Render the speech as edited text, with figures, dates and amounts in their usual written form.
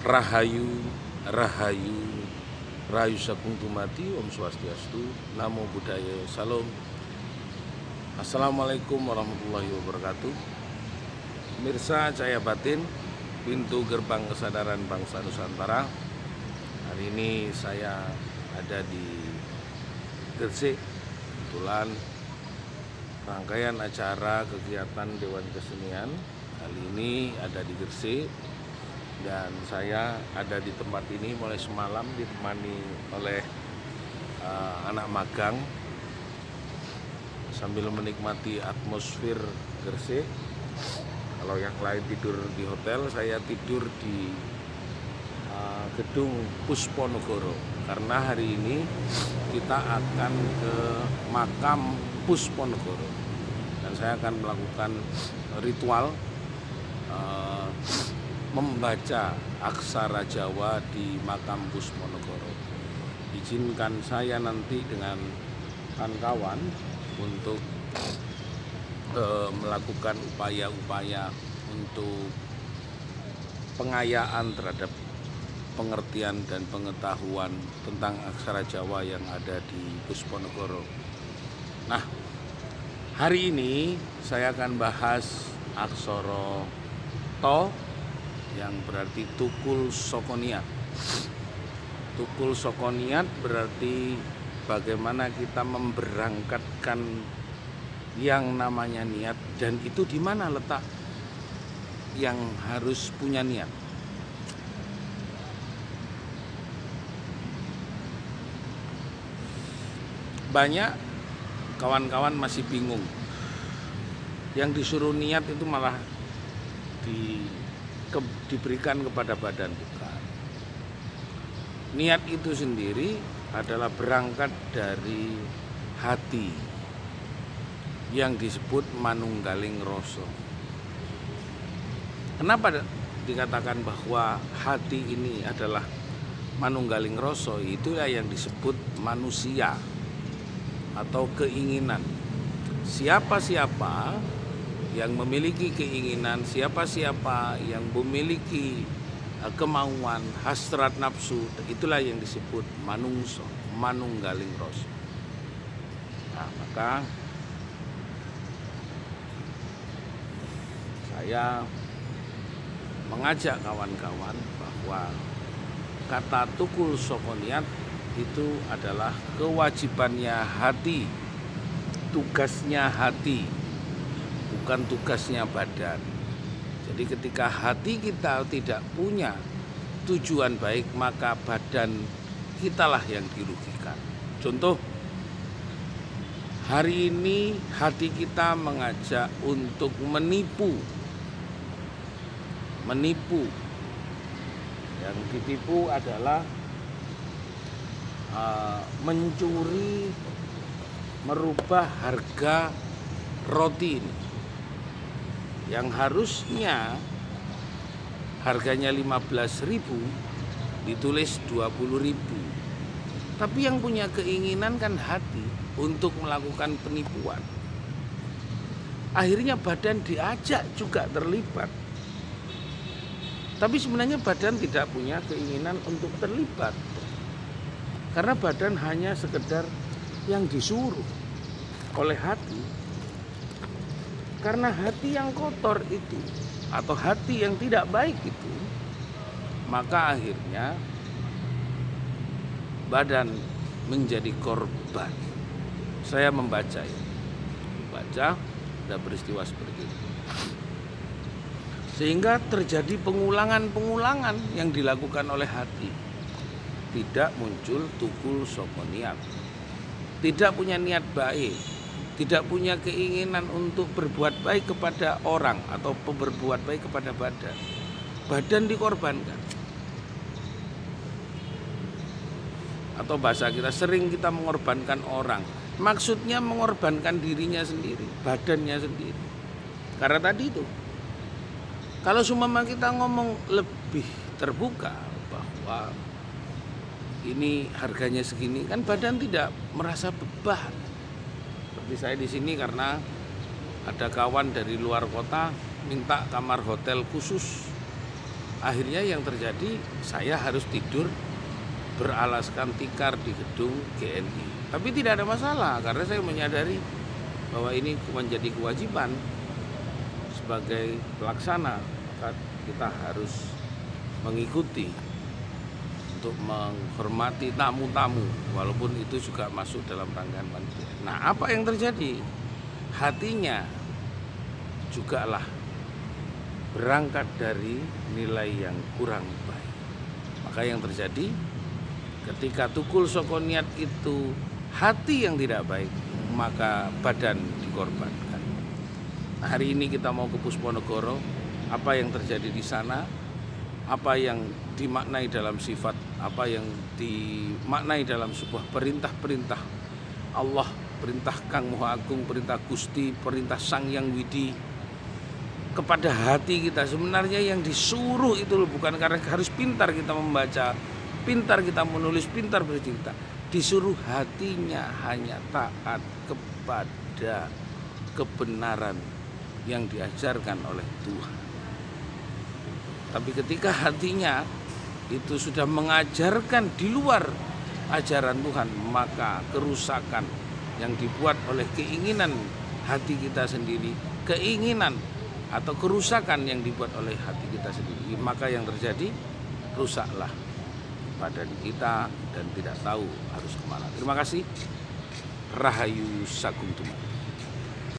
Rahayu, Rahayu, Rahayu Sagung Dumadi, Om Swastiastu, Namo Buddhaya, Salam. Assalamualaikum warahmatullahi wabarakatuh. Pemirsa Cahaya Batin, pintu gerbang kesadaran bangsa Nusantara. Hari ini saya ada di Gresik. Kebetulan rangkaian acara kegiatan Dewan Kesenian kali ini ada di Gresik. Dan saya ada di tempat ini mulai semalam ditemani oleh anak magang sambil menikmati atmosfer Gresik. Kalau yang lain tidur di hotel, saya tidur di gedung Pusponegoro karena hari ini kita akan ke makam Pusponegoro dan saya akan melakukan ritual membaca aksara Jawa di makam Pusponegoro. Izinkan saya nanti dengan kawan-kawan untuk melakukan upaya-upaya untuk pengayaan terhadap pengertian dan pengetahuan tentang aksara Jawa yang ada di Pusponegoro. Nah, hari ini saya akan bahas aksara To yang berarti Tukul Saka Niat. Tukul Saka Niat berarti bagaimana kita memberangkatkan yang namanya niat, dan itu di mana letak yang harus punya niat. Banyak kawan-kawan masih bingung. Yang disuruh niat itu malah diberikan kepada badan, bukan. Niat itu sendiri adalah berangkat dari hati yang disebut manunggaling rasa. Kenapa dikatakan bahwa hati ini adalah manunggaling rasa? Itulah yang disebut manusia atau keinginan. Siapa-siapa yang memiliki keinginan, siapa-siapa yang memiliki kemauan, hasrat nafsu, itulah yang disebut manungso, manunggaling rasa. Nah, maka saya mengajak kawan-kawan bahwa kata Tukul Saka Niat itu adalah kewajibannya hati, tugasnya hati, bukan tugasnya badan. Jadi ketika hati kita tidak punya tujuan baik, maka badan kitalah yang dirugikan. Contoh, hari ini hati kita mengajak untuk menipu. Yang ditipu adalah mencuri, merubah harga roti ini. Yang harusnya harganya 15.000 ditulis 20.000. Tapi yang punya keinginan kan hati untuk melakukan penipuan. Akhirnya badan diajak juga terlibat. Tapi sebenarnya badan tidak punya keinginan untuk terlibat. Karena badan hanya sekedar yang disuruh oleh hati. Karena hati yang kotor itu atau hati yang tidak baik itu, maka akhirnya badan menjadi korban. Saya membaca ada peristiwa seperti itu. Sehingga terjadi pengulangan yang dilakukan oleh hati. Tidak muncul Tukul Saka Niat. Tidak punya niat baik. Tidak punya keinginan untuk berbuat baik kepada orang atau berbuat baik kepada badan. Badan dikorbankan. Atau bahasa kita, sering kita mengorbankan orang. Maksudnya mengorbankan dirinya sendiri, badannya sendiri. Karena tadi itu, kalau seumpama kita ngomong lebih terbuka bahwa ini harganya segini, kan badan tidak merasa beban. Seperti saya di sini karena ada kawan dari luar kota minta kamar hotel khusus Akhirnya yang terjadi, saya harus tidur beralaskan tikar di gedung GNI. Tapi tidak ada masalah karena saya menyadari bahwa ini menjadi kewajiban sebagai pelaksana, maka kita harus mengikuti untuk menghormati tamu-tamu walaupun itu juga masuk dalam rangkaian panitia. Nah, apa yang terjadi? Hatinya juga lah berangkat dari nilai yang kurang baik. Maka yang terjadi ketika tukul soko niat itu hati yang tidak baik, maka badan dikorbankan. Nah, hari ini kita mau ke Pusponegoro. Apa yang terjadi di sana? Apa yang dimaknai dalam sifat, apa yang dimaknai dalam sebuah perintah-perintah Allah, perintah Kang Moha Agung, perintah Gusti, perintah Sang Yang Widi kepada hati kita. Sebenarnya yang disuruh itu bukan karena harus pintar kita membaca, pintar kita menulis, pintar bercerita. Disuruh hatinya hanya taat kepada kebenaran yang diajarkan oleh Tuhan. Tapi ketika hatinya itu sudah mengajarkan di luar ajaran Tuhan, maka kerusakan yang dibuat oleh keinginan hati kita sendiri, keinginan atau kerusakan yang dibuat oleh hati kita sendiri, maka yang terjadi rusaklah pada diri kita dan tidak tahu harus kemana. Terima kasih. Rahayu Sagung Tumang.